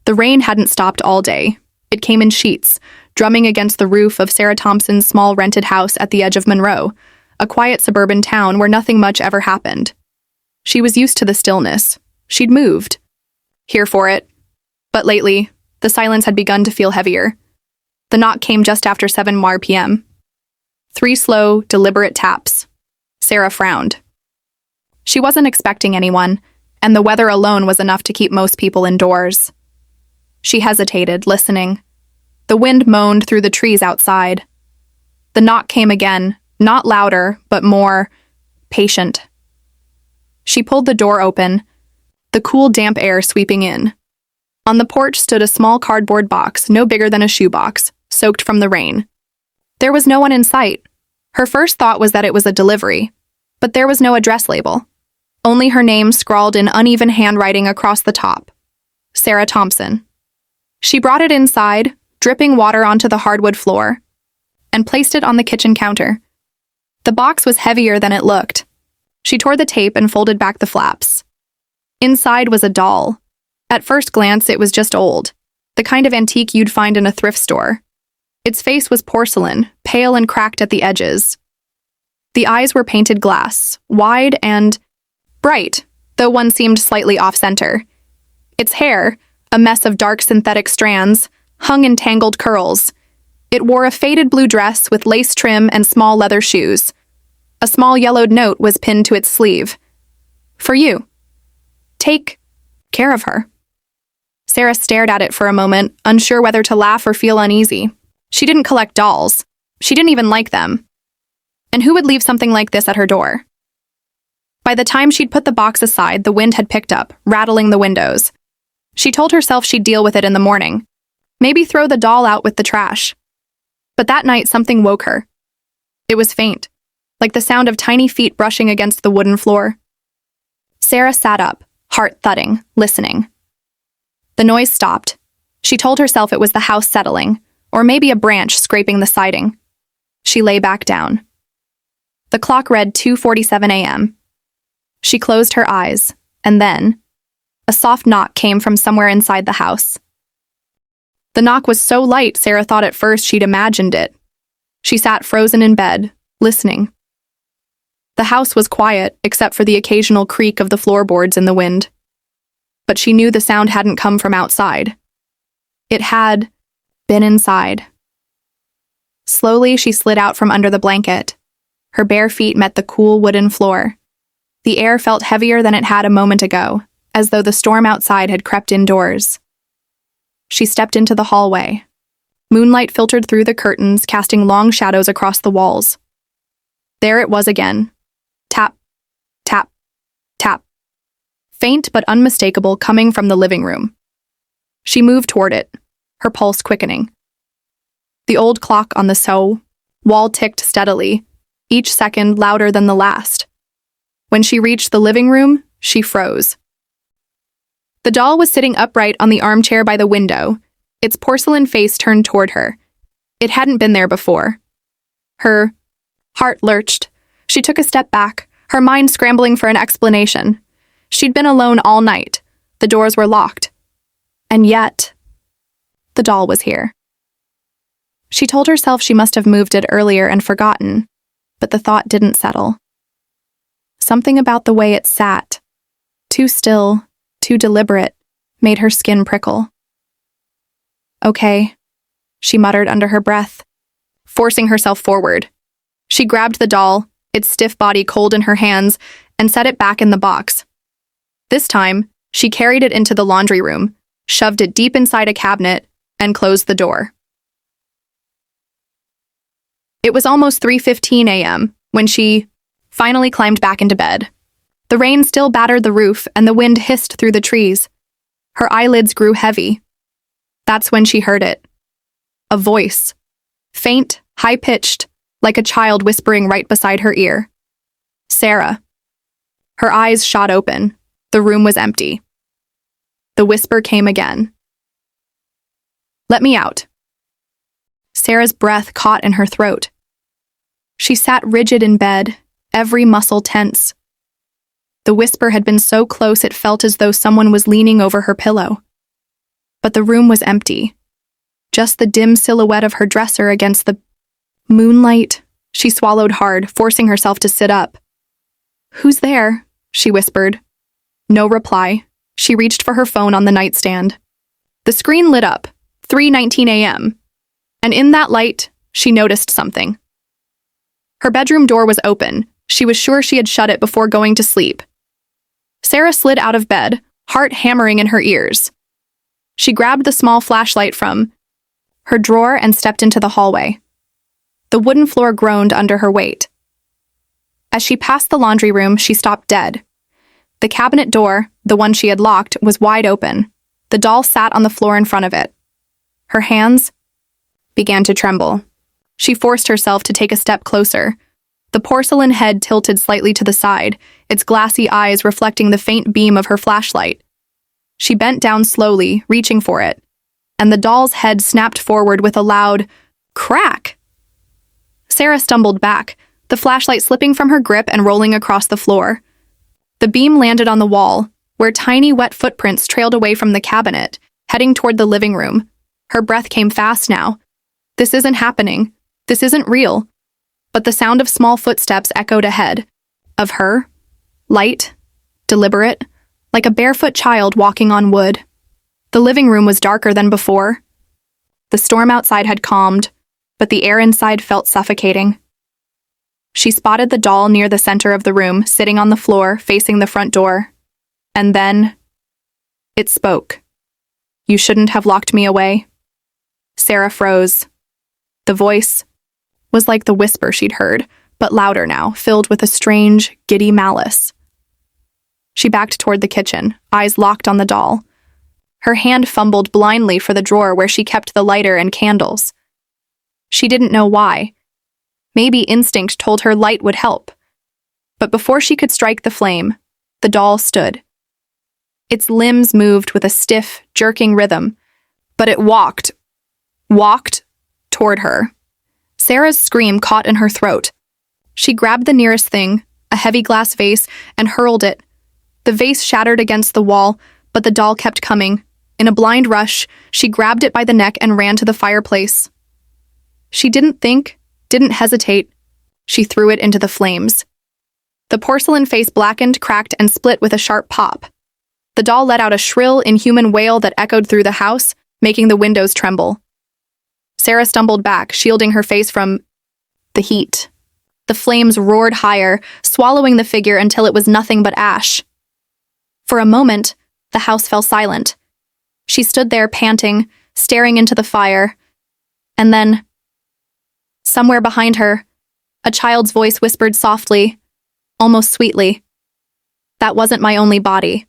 The rain hadn't stopped all day. It came in sheets, drumming against the roof of Sarah Thompson's small rented house at the edge of Monroe, a quiet suburban town where nothing much ever happened. She was used to the stillness. She'd moved. Here for it. But lately, the silence had begun to feel heavier. The knock came just after 7 p.m. 3 slow, deliberate taps. Sarah frowned. She wasn't expecting anyone, and the weather alone was enough to keep most people indoors. She hesitated, listening. The wind moaned through the trees outside. The knock came again, not louder, but more patient. She pulled the door open, the cool, damp air sweeping in. On the porch stood a small cardboard box, no bigger than a shoebox, soaked from the rain. There was no one in sight. Her first thought was that it was a delivery, but there was no address label. Only her name scrawled in uneven handwriting across the top. Sarah Thompson. She brought it inside, dripping water onto the hardwood floor, and placed it on the kitchen counter. The box was heavier than it looked. She tore the tape and folded back the flaps. Inside was a doll. At first glance, it was just old, the kind of antique you'd find in a thrift store. Its face was porcelain, pale and cracked at the edges. The eyes were painted glass, wide and bright, though one seemed slightly off-center. Its hair, a mess of dark synthetic strands, hung in tangled curls. It wore a faded blue dress with lace trim and small leather shoes. A small yellowed note was pinned to its sleeve. For you. Take care of her. Sarah stared at it for a moment, unsure whether to laugh or feel uneasy. She didn't collect dolls. She didn't even like them. And who would leave something like this at her door? By the time she'd put the box aside, the wind had picked up, rattling the windows. She told herself she'd deal with it in the morning. Maybe throw the doll out with the trash. But that night, something woke her. It was faint, like the sound of tiny feet brushing against the wooden floor. Sarah sat up, heart thudding, listening. The noise stopped. She told herself it was the house settling, or maybe a branch scraping the siding. She lay back down. The clock read 2:47 a.m. She closed her eyes, and then a soft knock came from somewhere inside the house. The knock was so light, Sarah thought at first she'd imagined it. She sat frozen in bed, listening. The house was quiet, except for the occasional creak of the floorboards in the wind. But she knew the sound hadn't come from outside. It had been inside. Slowly, she slid out from under the blanket. Her bare feet met the cool wooden floor. The air felt heavier than it had a moment ago, as though the storm outside had crept indoors. She stepped into the hallway. Moonlight filtered through the curtains, casting long shadows across the walls. There it was again. Tap, tap, tap. Faint but unmistakable, coming from the living room. She moved toward it, her pulse quickening. The old clock on the wall ticked steadily, each second louder than the last. When she reached the living room, she froze. The doll was sitting upright on the armchair by the window, its porcelain face turned toward her. It hadn't been there before. Her heart lurched. She took a step back, her mind scrambling for an explanation. She'd been alone all night. The doors were locked. And yet, the doll was here. She told herself she must have moved it earlier and forgotten, but the thought didn't settle. Something about the way it sat, too still, too deliberate, made her skin prickle. Okay, she muttered under her breath, forcing herself forward. She grabbed the doll, its stiff body cold in her hands, and set it back in the box. This time, she carried it into the laundry room, shoved it deep inside a cabinet, and closed the door. It was almost 3:15 a.m. when she finally climbed back into bed. The rain still battered the roof and the wind hissed through the trees. Her eyelids grew heavy. That's when she heard it. A voice. Faint, high-pitched, like a child whispering right beside her ear. Sarah. Her eyes shot open. The room was empty. The whisper came again. Let me out. Sarah's breath caught in her throat. She sat rigid in bed, every muscle tense. The whisper had been so close it felt as though someone was leaning over her pillow. but the room was empty. Just the dim silhouette of her dresser against the moonlight. She swallowed hard, forcing herself to sit up. "Who's there?" she whispered. No reply. She reached for her phone on the nightstand. The screen lit up, 3:19 a.m., and in that light, she noticed something. Her bedroom door was open. She was sure she had shut it before going to sleep. Sarah slid out of bed, heart hammering in her ears. She grabbed the small flashlight from her drawer and stepped into the hallway. The wooden floor groaned under her weight. As she passed the laundry room, she stopped dead. The cabinet door, the one she had locked, was wide open. The doll sat on the floor in front of it. Her hands began to tremble. She forced herself to take a step closer. The porcelain head tilted slightly to the side, its glassy eyes reflecting the faint beam of her flashlight. She bent down slowly, reaching for it, and the doll's head snapped forward with a loud crack. Sarah stumbled back, the flashlight slipping from her grip and rolling across the floor. The beam landed on the wall, where tiny wet footprints trailed away from the cabinet, heading toward the living room. Her breath came fast now. This isn't happening. This isn't real. But the sound of small footsteps echoed ahead. Of her. Light. Deliberate. Like a barefoot child walking on wood. The living room was darker than before. The storm outside had calmed, but the air inside felt suffocating. She spotted the doll near the center of the room, sitting on the floor, facing the front door. And then it spoke. "You shouldn't have locked me away." Sarah froze. The voice was like the whisper she'd heard, but louder now, filled with a strange, giddy malice. She backed toward the kitchen, eyes locked on the doll. Her hand fumbled blindly for the drawer where she kept the lighter and candles. She didn't know why. Maybe instinct told her light would help. But before she could strike the flame, the doll stood. Its limbs moved with a stiff, jerking rhythm, but it walked toward her. Sarah's scream caught in her throat. She grabbed the nearest thing, a heavy glass vase, and hurled it. The vase shattered against the wall, but the doll kept coming. In a blind rush, she grabbed it by the neck and ran to the fireplace. She didn't think, didn't hesitate. She threw it into the flames. The porcelain face blackened, cracked, and split with a sharp pop. The doll let out a shrill, inhuman wail that echoed through the house, making the windows tremble. Sarah stumbled back, shielding her face from the heat. The flames roared higher, swallowing the figure until it was nothing but ash. For a moment, the house fell silent. She stood there panting, staring into the fire. And then, somewhere behind her, a child's voice whispered softly, almost sweetly, "That wasn't my only body."